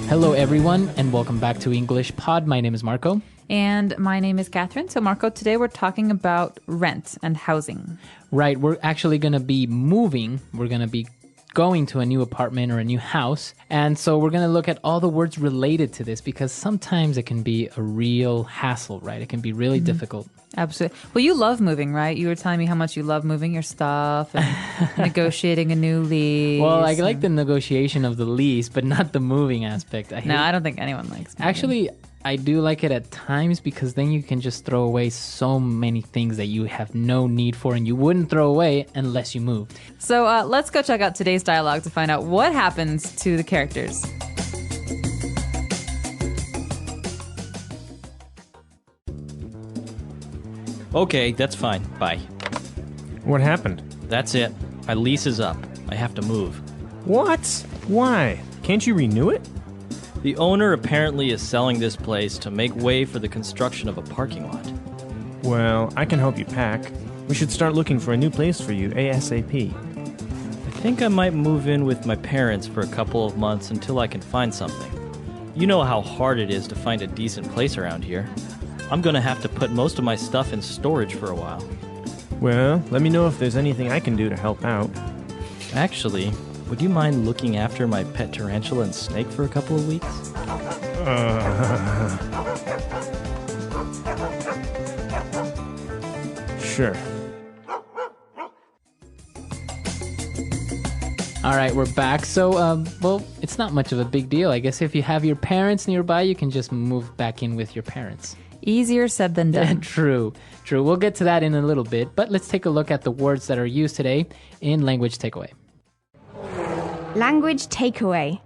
Hello, everyone, and welcome back to EnglishPod. My name is Marco. And my name is Catherine. So, Marco, today we're talking about rent and housing. Right, we're actually going to be moving. We're going to be going to a new apartment or a new house. And so we're going to look at all the words related to this because sometimes it can be a real hassle, right? It can be really difficult. Absolutely. Well, you love moving, right? You were telling me how much you love moving your stuff and negotiating a new lease. Well, I like the negotiation of the lease, but not the moving aspect. I don't think anyone likes moving. Actually, I do like it at times because then you can just throw away so many things that you have no need for and you wouldn't throw away unless you moved. So let's go check out today's dialogue to find out what happens to the characters. Okay, that's fine. Bye. What happened? That's it. My lease is up. I have to move. What? Why? Can't you renew it? The owner apparently is selling this place to make way for the construction of a parking lot. Well, I can help you pack. We should start looking for a new place for you ASAP. I think I might move in with my parents for a couple of months until I can find something. You know how hard it is to find a decent place around here. I'm gonna have to put most of my stuff in storage for a while. Well, let me know if there's anything I can do to help out. Actually, would you mind looking after my pet tarantula and snake for a couple of weeks? Sure. All right, we're back. So, well, it's not much of a big deal. I guess if you have your parents nearby, you can just move back in with your parents. Easier said than done. True. We'll get to that in a little bit, but let's take a look at the words that are used today in Language Takeaway. Language takeaway.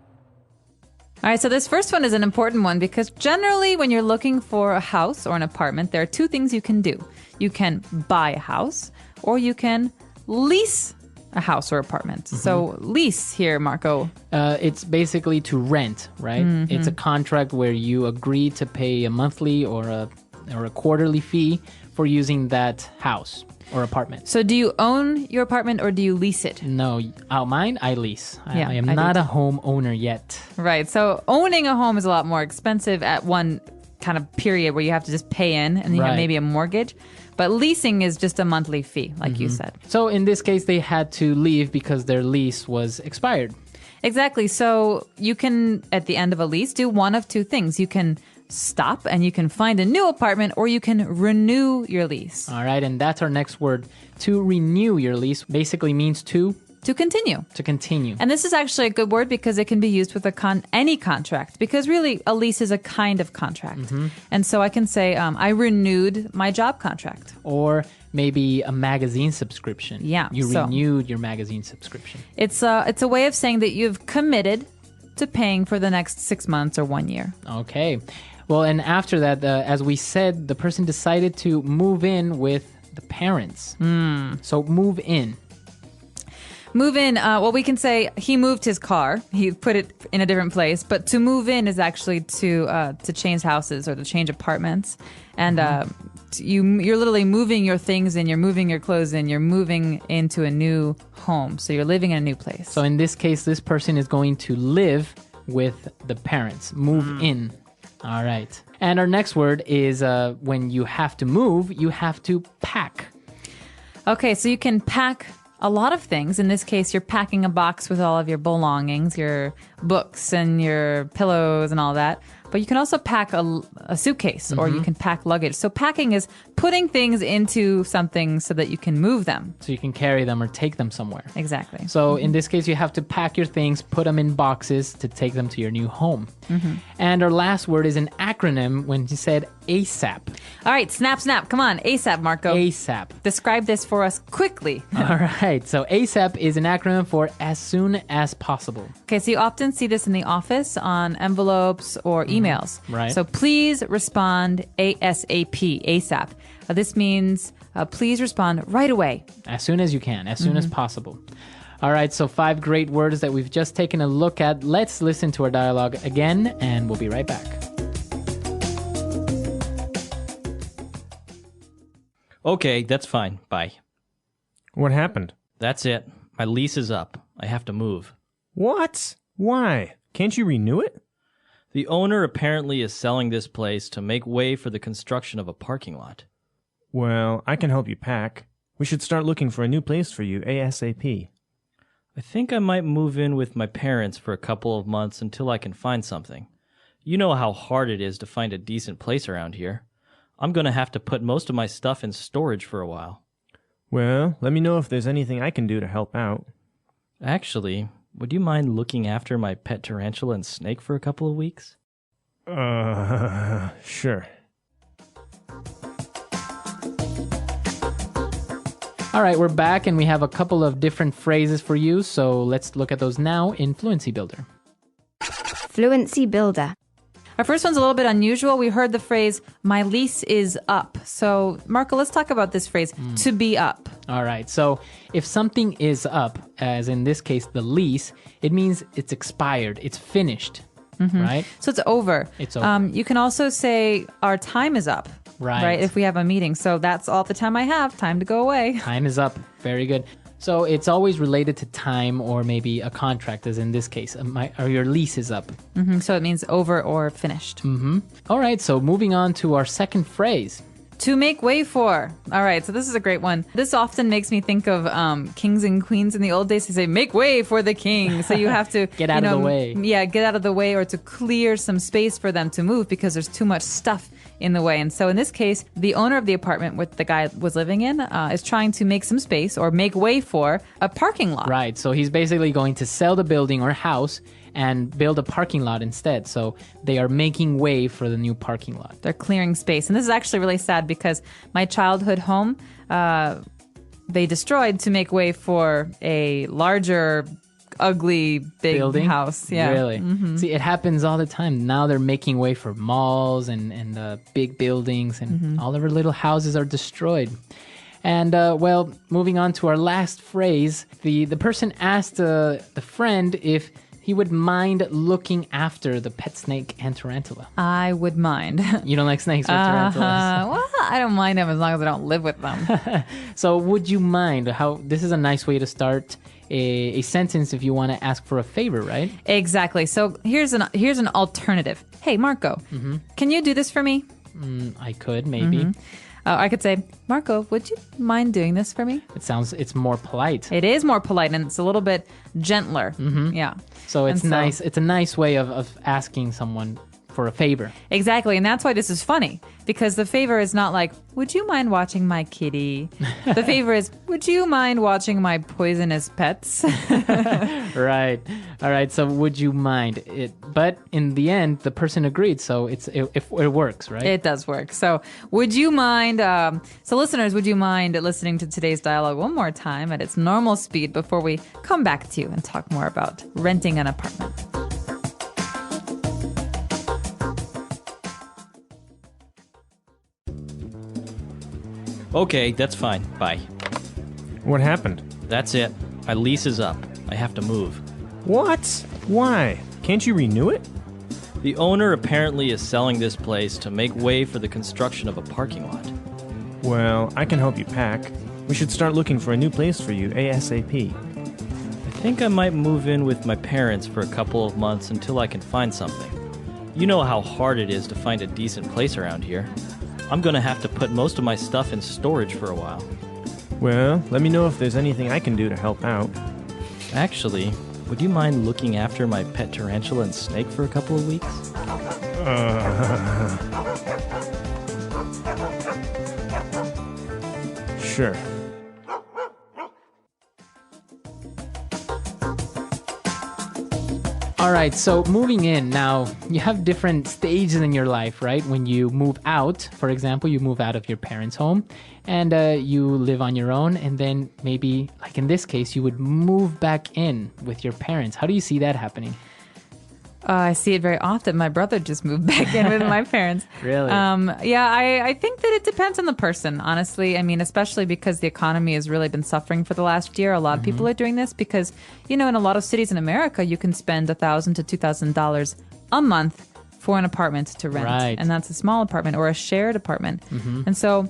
All right, so this first one is an important one because generally when you're looking for a house or an apartment, there are two things you can do. You can buy a house or you can lease a house or apartment. So lease here, Marco. It's basically to rent, right? It's a contract where you agree to pay a monthly or a quarterly fee for using that house or apartment. So do you own your apartment or do you lease it? No, mine, I lease. Yeah, I am I do not too. a homeowner yet. Right. So owning a home is a lot more expensive at one kind of period where you have to just pay in and you have Right. maybe a mortgage. But leasing is just a monthly fee, like you said. So in this case, they had to leave because their lease was expired. Exactly. So you can, at the end of a lease, do one of two things. You can stop and you can find a new apartment or you can renew your lease. All right, and that's our next word. To renew your lease basically means to continue. continue. And this is actually a good word because it can be used with any contract because really a lease is a kind of contract. And so I can say I renewed my job contract. Or maybe a magazine subscription. Yeah, You so- renewed your magazine subscription. It's a way of saying that you've committed to paying for the next 6 months or 1 year. Okay. Well, and after that, as we said, the person decided to move in with the parents. So move in. Move in, well, we can say he moved his car. He put it in a different place. But to move in is actually to change houses or to change apartments. And you're literally moving your things in, you're moving your clothes in, you're moving into a new home. So you're living in a new place. So in this case, this person is going to live with the parents. Move in. All right. And our next word is when you have to move, you have to pack. Okay, so you can pack a lot of things. In this case, you're packing a box with all of your belongings, your books and your pillows and all that. But you can also pack a suitcase or you can pack luggage. So packing is putting things into something so that you can move them. So you can carry them or take them somewhere. Exactly. So in this case, you have to pack your things, put them in boxes to take them to your new home. And our last word is an acronym when you said ASAP. All right, snap. Come on, ASAP, Marco. ASAP. Describe this for us quickly. All right. So ASAP is an acronym for as soon as possible. Okay, so you often see this in the office on envelopes or emails. Right. So please respond ASAP, ASAP. This means please respond right away. As soon as you can, as soon as possible. All right. So 5 great words that we've just taken a look at. Let's listen to our dialogue again, and we'll be right back. Okay, that's fine. Bye. What happened? That's it. My lease is up. I have to move. What? Why? Can't you renew it? The owner apparently is selling this place to make way for the construction of a parking lot. Well, I can help you pack. We should start looking for a new place for you ASAP. I think I might move in with my parents for a couple of months until I can find something. You know how hard it is to find a decent place around here. I'm going to have to put most of my stuff in storage for a while. Well, let me know if there's anything I can do to help out. Actually, would you mind looking after my pet tarantula and snake for a couple of weeks? Sure. All right, we're back and we have a couple of different phrases for you. So let's look at those now in Fluency Builder. Fluency Builder. Our first one's a little bit unusual. We heard the phrase, my lease is up. So, Marco, let's talk about this phrase, to be up. All right, so if something is up, as in this case, the lease, it means it's expired, it's finished, right? So it's over. It's over. You can also say, our time is up. Right. If we have a meeting. So that's all the time I have. Time to go away. Time is up. Very good. So it's always related to time or maybe a contract, as in this case, or your lease is up. So it means over or finished. All right, so moving on to our second phrase. To make way for. All right, so this is a great one. This often makes me think of kings and queens in the old days. They say, make way for the king. So you have to Get out of the way. Yeah, get out of the way or to clear some space for them to move because there's too much stuff in the way. And so in this case, the owner of the apartment where the guy was living in is trying to make some space or make way for a parking lot. Right, so he's basically going to sell the building or house and build a parking lot instead. So they are making way for the new parking lot. They're clearing space. And this is actually really sad because my childhood home, they destroyed to make way for a larger, ugly, big Building? house. Yeah. Really? See, it happens all the time. Now they're making way for malls and big buildings, and all of our little houses are destroyed. And, well, moving on to our last phrase, the person asked the friend if he would mind looking after the pet snake and tarantula. I would mind. You don't like snakes or tarantulas? Well, I don't mind them as long as I don't live with them. So would you mind? This is a nice way to start a sentence if you want to ask for a favor, right? Exactly. So here's an alternative. Hey, Marco, can you do this for me? I could, maybe. I could say, Marco, would you mind doing this for me? It's more polite. It is more polite and it's a little bit gentler. Yeah. So it's And so- nice. It's a nice way of asking someone for a favor. Exactly. And that's why this is funny because the favor is not like, would you mind watching my kitty? The favor is, would you mind watching my poisonous pets? Right. All right. So would you mind it? But in the end, the person agreed. So it works, right? It does work. So would you mind, so listeners, would you mind listening to today's dialogue one more time at its normal speed before we come back to you and talk more about renting an apartment? Okay, that's fine. Bye. What happened? That's it. My lease is up. I have to move. What? Why? Can't you renew it? The owner apparently is selling this place to make way for the construction of a parking lot. Well, I can help you pack. We should start looking for a new place for you ASAP. I think I might move in with my parents for a couple of months until I can find something. You know how hard it is to find a decent place around here. I'm going to have to put most of my stuff in storage for a while. Well, let me know if there's anything I can do to help out. Actually, would you mind looking after my pet tarantula and snake for a couple of weeks? Sure. All right, so moving in, now you have different stages in your life, right? When you move out, for example, you move out of your parents' home and you live on your own. And then maybe, like in this case, you would move back in with your parents. How do you see that happening? I see it very often. My brother just moved back in with my parents. Really? Yeah, I think that it depends on the person, honestly. I mean, especially because the economy has really been suffering for the last year. A lot of people are doing this because, in a lot of cities in America, you can spend $1,000 to $2,000 a month for an apartment to rent. Right. And that's a small apartment or a shared apartment. And so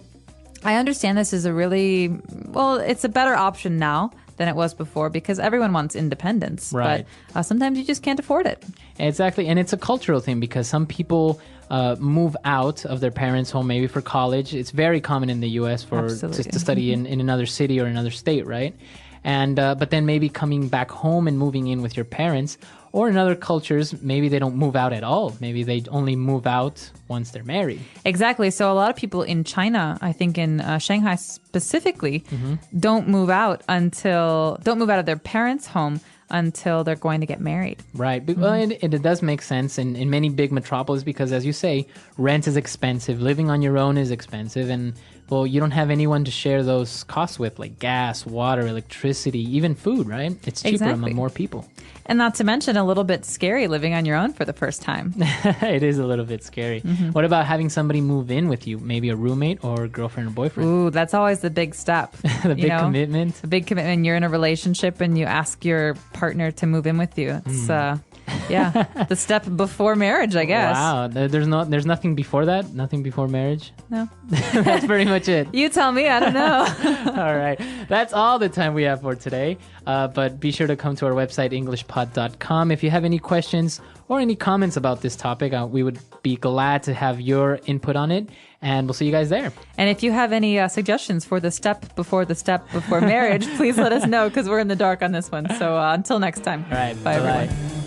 I understand this is it's a better option now than it was before because everyone wants independence. Right. But sometimes you just can't afford it. Exactly. And it's a cultural thing because some people move out of their parents' home maybe for college. It's very common in the U.S. to study in another city or another state, right? And but then maybe coming back home and moving in with your parents. Or in other cultures, maybe they don't move out at all. Maybe they only move out once they're married. Exactly. So a lot of people in China, I think in Shanghai specifically, don't move out of their parents' home until they're going to get married. Right. Well, it does make sense in many big metropolis because, as you say, rent is expensive. Living on your own is expensive. And, well, you don't have anyone to share those costs with, like gas, water, electricity, even food, right? It's cheaper among more people. And not to mention a little bit scary living on your own for the first time. It is a little bit scary. What about having somebody move in with you? Maybe a roommate or a girlfriend or boyfriend? Ooh, that's always the big step. The big commitment. The big commitment. You're in a relationship and you ask your partner to move in with you. It's the step before marriage, I guess. Wow. There's nothing before that? Nothing before marriage? No. That's pretty much it. You tell me. I don't know. All right. That's all the time we have for today. But be sure to come to our website, EnglishPod.com. If you have any questions or any comments about this topic, we would be glad to have your input on it. And we'll see you guys there. And if you have any suggestions for the step before marriage, please let us know because we're in the dark on this one. So until next time. All right. Bye, Bye-bye. everyone.